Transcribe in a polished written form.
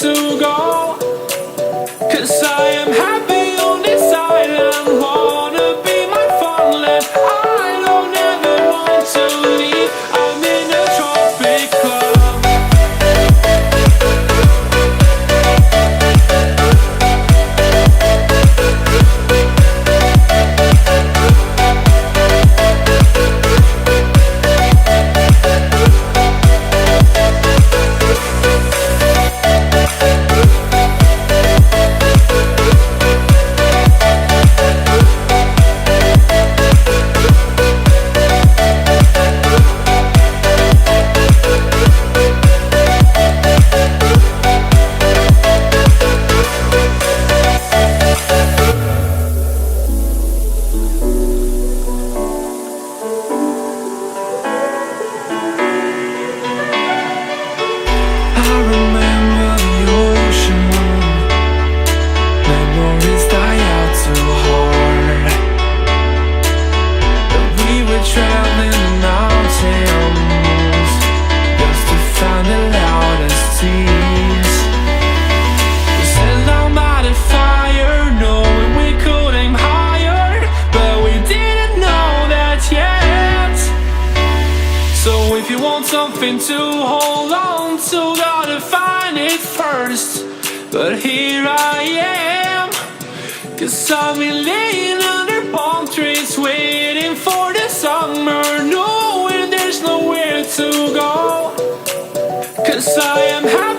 to go. 'Cause I am happy on this island, wanna be my farmland. I don't ever want to leave, I'm in a tropic club. If you want something to hold on to, gotta find it first. But here I am, 'cause I've been laying under palm trees, waiting for the summer, knowing there's nowhere to go. 'Cause I am happy